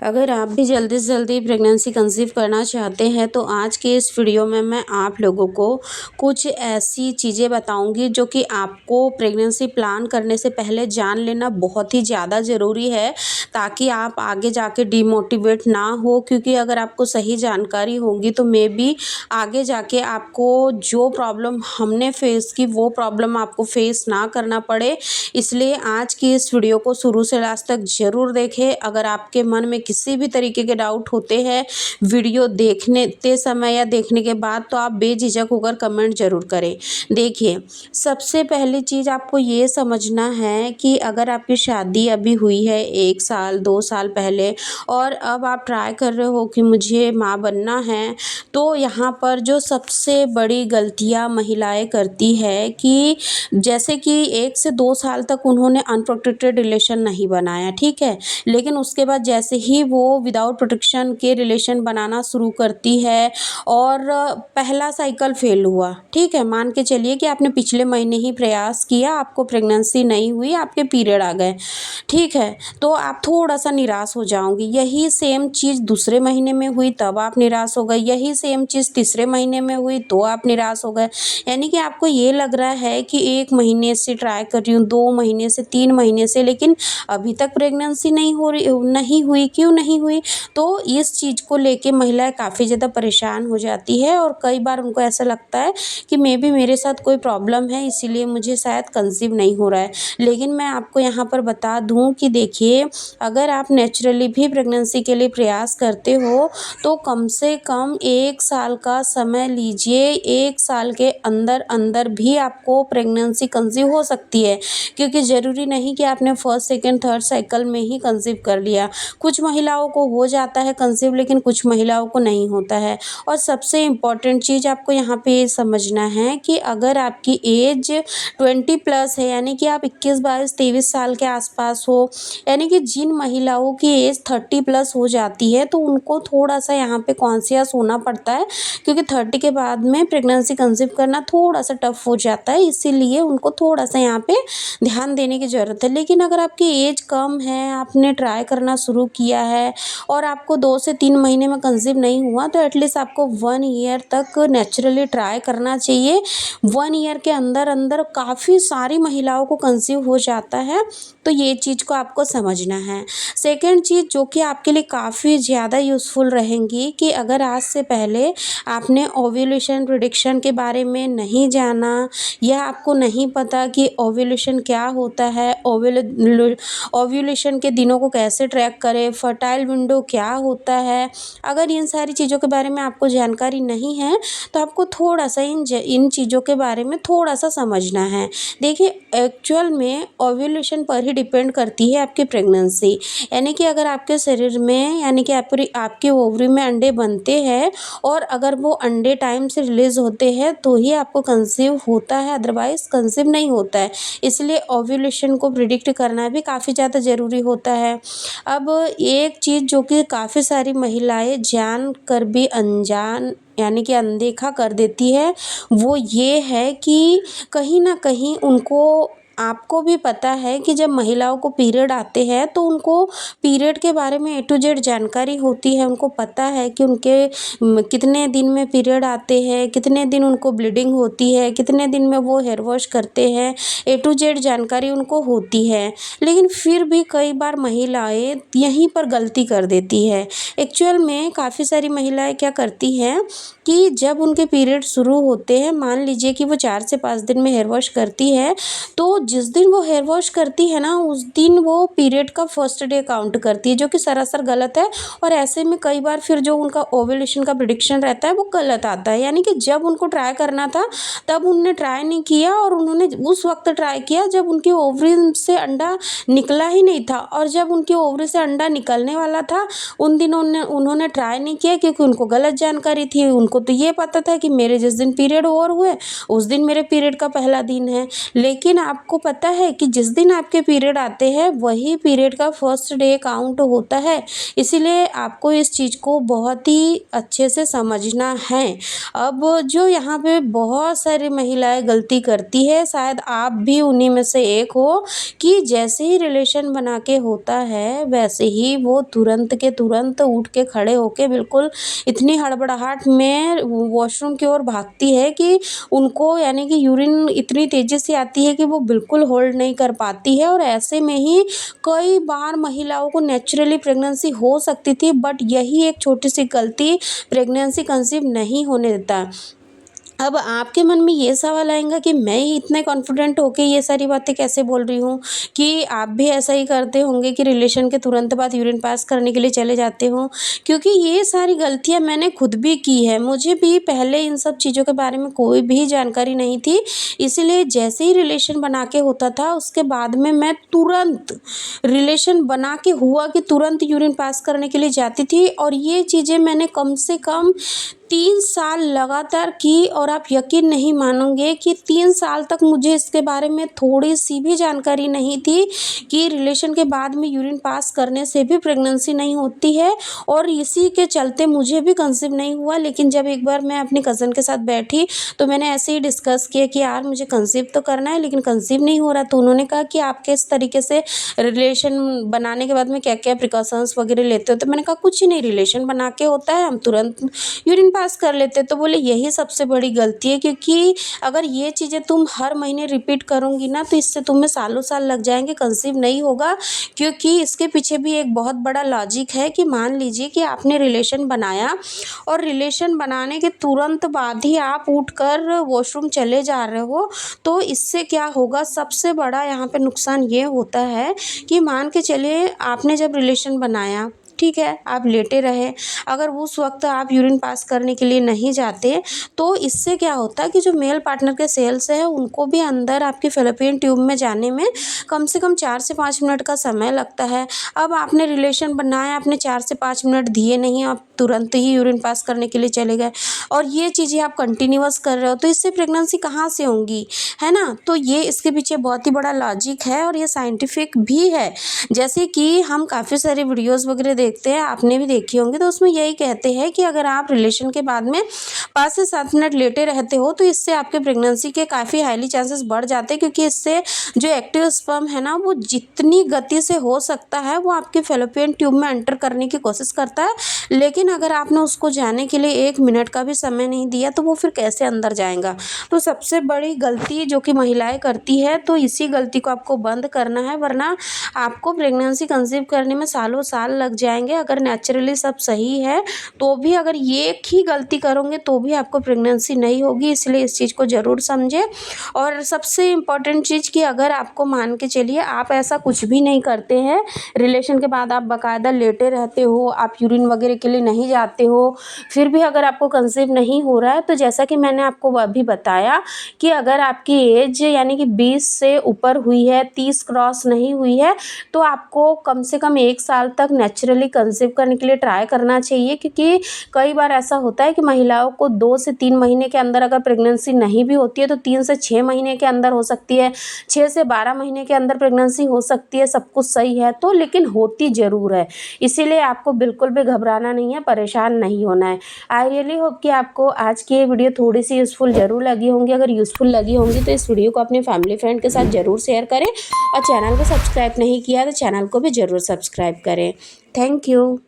अगर आप भी जल्दी से जल्दी प्रेगनेंसी कंसीव करना चाहते हैं तो आज के इस वीडियो में मैं आप लोगों को कुछ ऐसी चीज़ें बताऊंगी जो कि आपको प्रेगनेंसी प्लान करने से पहले जान लेना बहुत ही ज़्यादा ज़रूरी है, ताकि आप आगे जाके डिमोटिवेट ना हो। क्योंकि अगर आपको सही जानकारी होगी तो मे बी आगे जाके आपको जो प्रॉब्लम हमने फेस की वो प्रॉब्लम आपको फेस ना करना पड़े। इसलिए आज की इस वीडियो को शुरू से लास्ट तक ज़रूर देखें। अगर आपके मन में किसी भी तरीके के डाउट होते हैं वीडियो देखने समय या देखने के बाद, तो आप बेझिझक होकर कमेंट ज़रूर करें। देखिए, सबसे पहली चीज़ आपको ये समझना है कि अगर आपकी शादी अभी हुई है 1 साल 2 साल पहले और अब आप ट्राई कर रहे हो कि मुझे माँ बनना है, तो यहाँ पर जो सबसे बड़ी गलतियाँ महिलाएं करती है कि जैसे कि 1 से 2 साल तक उन्होंने अनप्रोटेक्टेड रिलेशन नहीं बनाया, ठीक है। लेकिन उसके बाद जैसे ही वो विदाउट प्रोटेक्शन के रिलेशन बनाना शुरू करती है और पहला साइकिल फेल हुआ, ठीक है, मान के चलिए कि आपने पिछले महीने ही प्रयास किया, आपको प्रेगनेंसी नहीं हुई, आपके पीरियड आ गए, ठीक है, तो आप थोड़ा सा निराश हो जाओगे। यही सेम चीज़ दूसरे महीने में हुई तब आप निराश हो गए, यही सेम चीज़ तीसरे महीने में हुई तो आप निराश हो गए। यानी कि आपको ये लग रहा है कि 1 महीने से ट्राई कर रही हूँ, 2 महीने से, 3 महीने से, लेकिन अभी तक प्रेगनेंसी नहीं हुई, क्यों नहीं हुई? तो इस चीज़ को लेके महिलाएं काफ़ी ज़्यादा परेशान हो जाती है और कई बार उनको ऐसा लगता है कि मे बी मेरे साथ कोई प्रॉब्लम है, इसीलिए मुझे शायद कंसीव नहीं हो रहा है। लेकिन मैं आपको यहाँ पर बता दूँ कि देखिए, अगर आप नेचुरली भी प्रेगनेंसी के लिए प्रयास करते हो तो कम से कम 1 साल का समय लीजिए। 1 साल के अंदर अंदर भी आपको प्रेगनेंसी कंसीव हो सकती है, क्योंकि ज़रूरी नहीं कि आपने फर्स्ट सेकंड थर्ड साइकिल में ही कंसीव कर लिया। कुछ महिलाओं को हो जाता है कंसीव, लेकिन कुछ महिलाओं को नहीं होता है। और सबसे इम्पॉर्टेंट चीज़ आपको यहाँ पे ये समझना है कि अगर आपकी एज 20 प्लस है, यानी कि आप 21 22 23 साल के आसपास हो, यानी कि जिन महिलाओं की एज 30 प्लस हो जाती है तो उनको थोड़ा सा यहाँ पे कॉन्शियस होना पड़ता है, क्योंकि 30 के बाद में प्रेगनेंसी कंसीव करना थोड़ा सा टफ हो जाता है, इसीलिए उनको थोड़ा सा यहाँ पे ध्यान देने की ज़रूरत है। लेकिन अगर आपकी एज कम है, आपने ट्राई करना शुरू किया है और आपको 2 से 3 महीने में कंसीव नहीं हुआ, तो एटलीस्ट आपको 1 ईयर तक नेचुरली ट्राई करना चाहिए। 1 ईयर के अंदर अंदर काफ़ी सारी महिलाओं को कंसीव हो जाता है, तो ये चीज़ को आपको समझना है। सेकेंड चीज़ जो कि आपके लिए काफ़ी ज़्यादा यूज़फुल रहेंगी कि अगर आज से पहले आपने ओव्यूलेशन प्रेडिक्शन के बारे में नहीं जाना या आपको नहीं पता कि ओव्यूलेशन क्या होता है, ओव्यूलेशन के दिनों को कैसे ट्रैक करें, फर्टाइल विंडो क्या होता है, अगर इन सारी चीज़ों के बारे में आपको जानकारी नहीं है तो आपको थोड़ा सा इन चीज़ों के बारे में थोड़ा सा समझना है। देखिए, एक्चुअल में ओव्यूलेशन पर ही डिपेंड करती है आपकी प्रेगनेंसी। यानी कि अगर आपके शरीर में, यानी कि आपके ओवरी में अंडे बनते हैं और अगर वो अंडे टाइम से रिलीज़ होते हैं तो ही आपको कंसीव होता है, अदरवाइज़ कंसीव नहीं होता है। इसलिए ओव्यूलेशन को प्रिडिक्ट करना भी काफ़ी ज़्यादा ज़रूरी होता है। अब एक चीज़ जो कि काफ़ी सारी महिलाएं जान कर भी अनजान, यानी कि अनदेखा कर देती है, वो ये है कि कहीं ना कहीं उनको, आपको भी पता है कि जब महिलाओं को पीरियड आते हैं तो उनको पीरियड के बारे में A to Z जानकारी होती है। उनको पता है कि उनके कितने दिन में पीरियड आते हैं, कितने दिन उनको ब्लीडिंग होती है, कितने दिन में वो हेयर वॉश करते हैं, A to Z जानकारी उनको होती है। लेकिन फिर भी कई बार महिलाएं यहीं पर गलती कर देती है। एक्चुअल में काफ़ी सारी महिलाएं क्या करती हैं कि जब उनके पीरियड शुरू होते हैं, मान लीजिए कि वो 4 से 5 दिन में हेयर वॉश करती है, तो जिस दिन वो हेयर वॉश करती है ना, उस दिन वो पीरियड का फर्स्ट डे काउंट करती है, जो कि सरासर गलत है। और ऐसे में कई बार फिर जो उनका ओव्यूलेशन का प्रेडिक्शन रहता है वो गलत आता है। यानी कि जब उनको ट्राई करना था तब उन्होंने ट्राई नहीं किया, और उन्होंने उस वक्त ट्राई किया जब उनकी ओवरी से अंडा निकला ही नहीं था, और जब उनकी ओवरी से अंडा निकलने वाला था उन दिनों उन्होंने ट्राई नहीं किया, क्योंकि उनको गलत जानकारी थी। उनको तो ये पता था कि मेरे जिस दिन पीरियड और हुए उस दिन मेरे पीरियड का पहला दिन है। लेकिन आपको पता है कि जिस दिन आपके पीरियड आते हैं वही पीरियड का फर्स्ट डे काउंट होता है। इसीलिए आपको इस चीज़ को बहुत ही अच्छे से समझना है। अब जो यहाँ पे बहुत सारी महिलाएं गलती करती है, शायद आप भी उन्हीं में से एक हो, कि जैसे ही रिलेशन बना के होता है वैसे ही वो तुरंत के तुरंत उठ के खड़े होके बिल्कुल इतनी हड़बड़ाहट में वॉशरूम की ओर भागती है कि उनको यानी कि यूरिन इतनी तेज़ी से आती है कि वो बिल्कुल होल्ड नहीं कर पाती है। और ऐसे में ही कई बार महिलाओं को नेचुरली प्रेगनेंसी हो सकती थी, बट यही एक छोटी सी गलती प्रेगनेंसी कंसीव नहीं होने देता। अब आपके मन में ये सवाल आएगा कि मैं ही इतने कॉन्फिडेंट होके ये सारी बातें कैसे बोल रही हूँ, कि आप भी ऐसा ही करते होंगे कि रिलेशन के तुरंत बाद यूरिन पास करने के लिए चले जाते हो। क्योंकि ये सारी गलतियाँ मैंने खुद भी की है, मुझे भी पहले इन सब चीज़ों के बारे में कोई भी जानकारी नहीं थी। इसलिए जैसे ही रिलेशन बना के होता था उसके बाद में मैं तुरंत रिलेशन बना के हुआ कि तुरंत यूरिन पास करने के लिए जाती थी। और ये चीज़ें मैंने कम से कम 3 साल लगातार की। और आप यकीन नहीं मानोगे कि 3 साल तक मुझे इसके बारे में थोड़ी सी भी जानकारी नहीं थी कि रिलेशन के बाद में यूरिन पास करने से भी प्रेगनेंसी नहीं होती है। और इसी के चलते मुझे भी कंसीव नहीं हुआ। लेकिन जब एक बार मैं अपनी कज़न के साथ बैठी तो मैंने ऐसे ही डिस्कस किया कि यार मुझे कंसीव तो करना है लेकिन कंसीव नहीं हो रहा। तो उन्होंने कहा कि आप किस तरीके से रिलेशन बनाने के बाद में क्या क्या प्रिकॉशंस वगैरह लेते हो। तो मैंने कहा कुछ नहीं, रिलेशन बना के होता है, हम तुरंत यूरिन पास कर लेते। तो बोले यही सबसे बड़ी गलती है, क्योंकि अगर ये चीज़ें तुम हर महीने रिपीट करोगी ना तो इससे तुम्हें सालों साल लग जाएंगे, कंसीव नहीं होगा। क्योंकि इसके पीछे भी एक बहुत बड़ा लॉजिक है कि मान लीजिए कि आपने रिलेशन बनाया और रिलेशन बनाने के तुरंत बाद ही आप उठकर वॉशरूम चले जा रहे हो, तो इससे क्या होगा, सबसे बड़ा यहाँ पे नुकसान ये होता है कि मान के चलिए आपने जब रिलेशन बनाया, ठीक है, आप लेटे रहे, अगर उस वक्त आप यूरिन पास करने के लिए नहीं जाते तो इससे क्या होता है कि जो मेल पार्टनर के सेल्स है उनको भी अंदर आपकी फैलोपियन ट्यूब में जाने में कम से कम 4 से 5 मिनट का समय लगता है। अब आपने रिलेशन बनाया, आपने 4 से 5 मिनट दिए नहीं, आप तुरंत ही यूरिन पास करने के लिए चले गए और ये चीज़ें आप कंटिन्यूअस कर रहे हो, तो इससे प्रेगनेंसी कहाँ से होंगी, है ना। तो ये इसके पीछे बहुत ही बड़ा लॉजिक है और ये साइंटिफिक भी है। जैसे कि हम काफ़ी सारे वीडियोज़ वगैरह देखते हैं, आपने भी देखी होंगी, तो उसमें यही कहते हैं कि अगर आप रिलेशन के बाद में 5 से 7 मिनट लेटे रहते हो तो इससे आपके प्रेगनेंसी के काफ़ी हाईली चांसेस बढ़ जाते हैं। क्योंकि इससे जो एक्टिव स्पर्म है ना वो जितनी गति से हो सकता है वो आपके फैलोपियन ट्यूब में एंटर करने की कोशिश करता है। लेकिन अगर आपने उसको जाने के लिए 1 मिनट का भी समय नहीं दिया तो वो फिर कैसे अंदर जाएगा। तो सबसे बड़ी गलती जो कि महिलाएं करती है, तो इसी गलती को आपको बंद करना है, वरना आपको प्रेगनेंसी कंसीव करने में सालों साल लग जाएंगे। अगर नेचुरली सब सही है तो भी अगर ये एक ही गलती करोगे तो भी आपको प्रेगनेंसी नहीं होगी। इसलिए इस चीज़ को ज़रूर समझें। और सबसे इम्पॉर्टेंट चीज़ कि अगर आपको मान के चलिए आप ऐसा कुछ भी नहीं करते हैं, रिलेशन के बाद आप बाकायदा लेटे रहते हो, आप यूरिन वगैरह के लिए नहीं जाते हो, फिर भी अगर आपको कंसीव नहीं हो रहा है, तो जैसा कि मैंने आपको अभी बताया कि अगर आपकी एज यानी कि 20 से ऊपर हुई है, 30 क्रॉस नहीं हुई है, तो आपको कम से कम 1 साल तक नेचुरली कंसीव करने के लिए ट्राई करना चाहिए। क्योंकि कई बार ऐसा होता है कि महिलाओं को 2 से 3 महीने के अंदर अगर प्रेगनेंसी नहीं भी होती है तो 3 से 6 महीने के अंदर हो सकती है, 6 से 12 महीने के अंदर प्रेगनेंसी हो सकती है, सब कुछ सही है तो, लेकिन होती ज़रूर है। इसीलिए आपको बिल्कुल भी घबराना नहीं है, परेशान नहीं होना है। आई रियली होप कि आपको आज की ये वीडियो थोड़ी सी यूज़फुल ज़रूर लगी होंगी। अगर यूज़फुल लगी होंगी तो इस वीडियो को अपने फैमिली फ्रेंड के साथ ज़रूर शेयर करें और चैनल को सब्सक्राइब नहीं किया तो चैनल को भी ज़रूर सब्सक्राइब करें। Thank you.